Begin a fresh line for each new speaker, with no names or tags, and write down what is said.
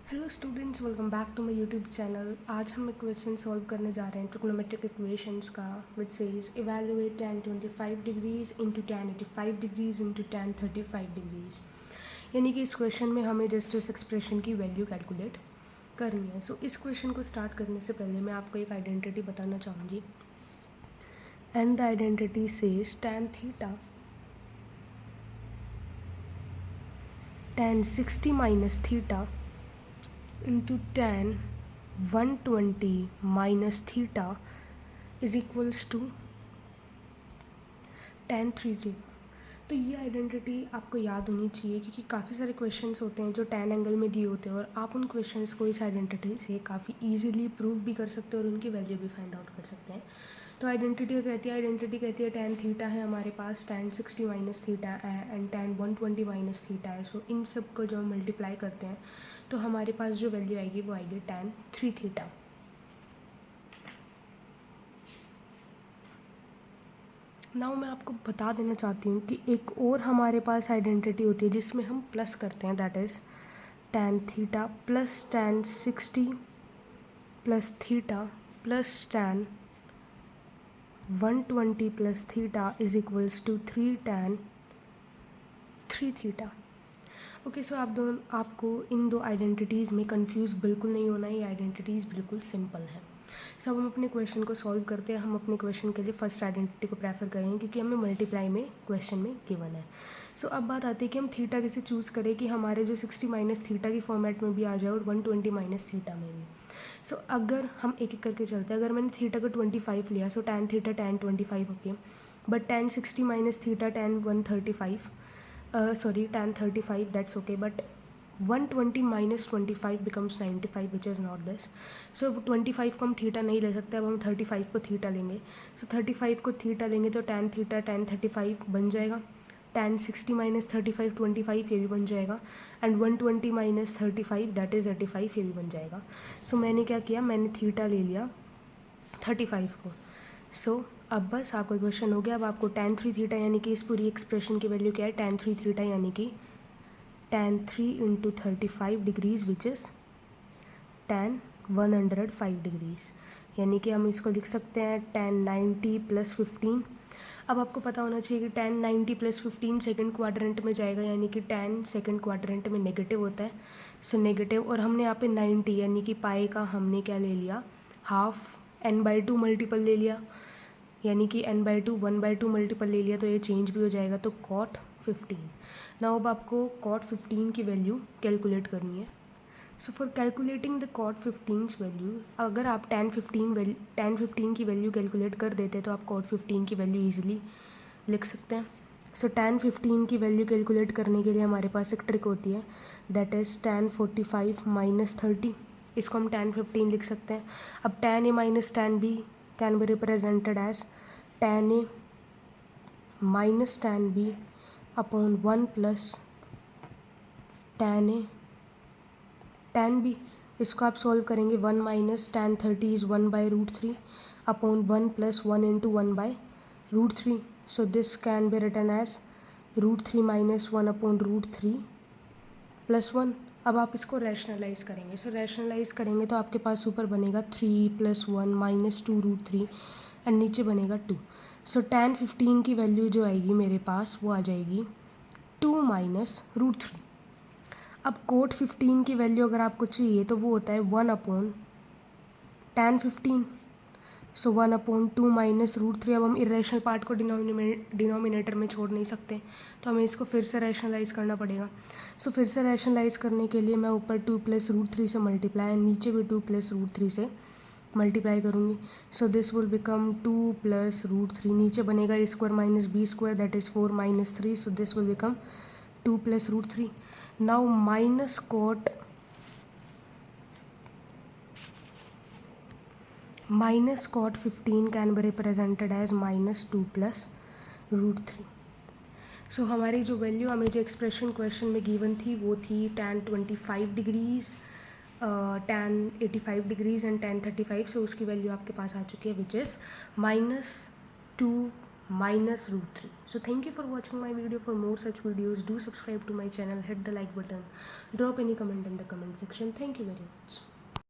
Hello students, welcome back to my YouTube channel. आज हम एक क्वेश्चन सॉल्व करने जा रहे हैं ट्रिग्नोमेट्रिक इक्वेशंस का, which says evaluate tan 25 degrees into tan 85 degrees into tan 35 degrees. यानी कि इस क्वेश्चन में हमें जस्ट इस एक्सप्रेशन की वैल्यू कैलकुलेट करनी है। सो इस क्वेश्चन को स्टार्ट करने से पहले मैं आपको एक आइडेंटिटी बताना चाहूँगी, and the identity says tan theta tan 60 minus theta into tan 120 minus theta is equals to tan 3 theta. तो ये आइडेंटिटी आपको याद होनी चाहिए, क्योंकि काफ़ी सारे क्वेश्चंस होते हैं जो tan एंगल में दिए होते हैं और आप उन क्वेश्चंस को इस आइडेंटिटी से काफ़ी इजीली प्रूव भी कर सकते हैं और उनकी वैल्यू भी फाइंड आउट कर सकते हैं। तो आइडेंटिटी कहती है tan थीटा है हमारे पास, tan 60 माइनस थीटा है एंड tan 120 माइनस थीटा है। सो इन सब को जब हम मल्टीप्लाई करते हैं तो हमारे पास जो वैल्यू आएगी वो आएगी tan 3 थीटा। नाउ मैं आपको बता देना चाहती हूँ कि एक और हमारे पास आइडेंटिटी होती है जिसमें हम प्लस करते हैं, that is tan theta plus tan 60 plus theta plus tan 120 plus theta is equals to 3 tan 3 theta. Okay, so आपको इन दो आइडेंटिटीज़ में कंफ्यूज बिल्कुल नहीं होना है। ये आइडेंटिटीज़ बिल्कुल सिंपल है। सो हम अपने क्वेश्चन को सॉल्व करते हैं। हम अपने क्वेश्चन के लिए फर्स्ट आइडेंटिटी को प्रेफर करेंगे क्योंकि हमें मल्टीप्लाई में क्वेश्चन में गिवन है। सो अब बात आती है कि हम थीटा कैसे चूज़ करें कि हमारे जो 60 माइनस थीटा की फॉर्मेट में भी आ जाए और 120 माइनस थीटा में भी। सो अगर हम एक एक करके चलते हैं, अगर मैंने थीटा का 25 लिया, सो tan theta tan 25 okay, but tan 60 minus theta tan 135, tan 35, that's okay, but 120 minus 25 becomes 95, which is not this. So 25 को हम थीटा नहीं ले सकते, अब हम 35 को थीटा लेंगे। सो 35 को थीटा लेंगे तो tan थीटा tan 35 बन जाएगा, tan 60 माइनस 35 25 ये भी बन जाएगा, एंड 120 माइनस 35 दैट इज़ 85 ये भी बन जाएगा। सो मैंने क्या किया, मैंने थीटा ले लिया 35 को। सो अब बस आपका क्वेश्चन हो गया। अब आपको tan 3 थीटा यानी कि इस पूरी एक्सप्रेशन की वैल्यू क्या है, tan 3 थीटा यानी कि tan 3 into 35 degrees which is tan 105 degrees, यानी कि हम इसको लिख सकते हैं tan 90 प्लस 15। अब आपको पता होना चाहिए कि tan 90 प्लस 15 सेकेंड क्वाड्रेंट में जाएगा, यानी कि tan सेकेंड क्वाड्रेंट में नेगेटिव होता है। सो नेगेटिव, और हमने यहाँ पे 90 यानी कि पाई का हमने क्या ले लिया, हाफ n/2 मल्टीपल ले लिया, यानी कि n/2 1/2 मल्टीपल ले लिया, तो ये चेंज भी हो जाएगा, तो cot 15। ना अब आपको cot 15 की वैल्यू कैलकुलेट करनी है। So for calculating the cot 15's value, अगर आप tan 15 की वैल्यू कैलकुलेट कर देते तो आप cot 15 की वैल्यू ईजिली लिख सकते हैं। सो tan 15 की वैल्यू कैलकुलेट करने के लिए हमारे पास एक ट्रिक होती है, दैट इज़ tan 45 माइनस 30। इसको हम tan 15 लिख सकते हैं। अब tan a minus tan b can be represented as tan a minus tan b upon 1 plus tan a tan b। इसको आप सॉल्व करेंगे, 1 minus tan 30 is 1/√3 upon 1 plus 1 into 1/√3। So this can be written as √3 minus 1 upon √3 plus 1। अब आप इसको rationalise करेंगे। सो rationalise करेंगे तो आपके पास ऊपर बनेगा 3 प्लस 1 माइनस 2√3 एंड नीचे बनेगा 2। सो tan 15 की वैल्यू जो आएगी मेरे पास वो आ जाएगी 2 माइनस √3। अब cot 15 की वैल्यू अगर आपको चाहिए तो वो होता है 1 अपॉन tan 15। सो 1 अपॉन 2 माइनस √3। अब हम इरेशनल पार्ट को डिनोमिनेटर में छोड़ नहीं सकते, तो हमें इसको फिर से रैशनलाइज करना पड़ेगा। सो फिर से रैशनलाइज करने के लिए मैं ऊपर 2 प्लस √3 से मल्टीप्लाई, नीचे भी 2 प्लस √3 से मल्टीप्लाई करूँगी। So this will become 2 plus √3, नीचे बनेगा a square minus b square that is 4 minus 3। So this will become 2 plus √3। Now minus cot cot 15 can be represented as minus 2 plus √3। सो हमारी जो value, हमें जो expression question में given थी वो थी tan 25 degrees, tan 85 degrees and tan 35। सो उसकी वैल्यू आपके पास आ चुकी है, which is -2 minus root 3. So thank you for watching my video. For more such videos, do subscribe to my channel, hit the like button, drop any comment in the comment section. Thank you very much.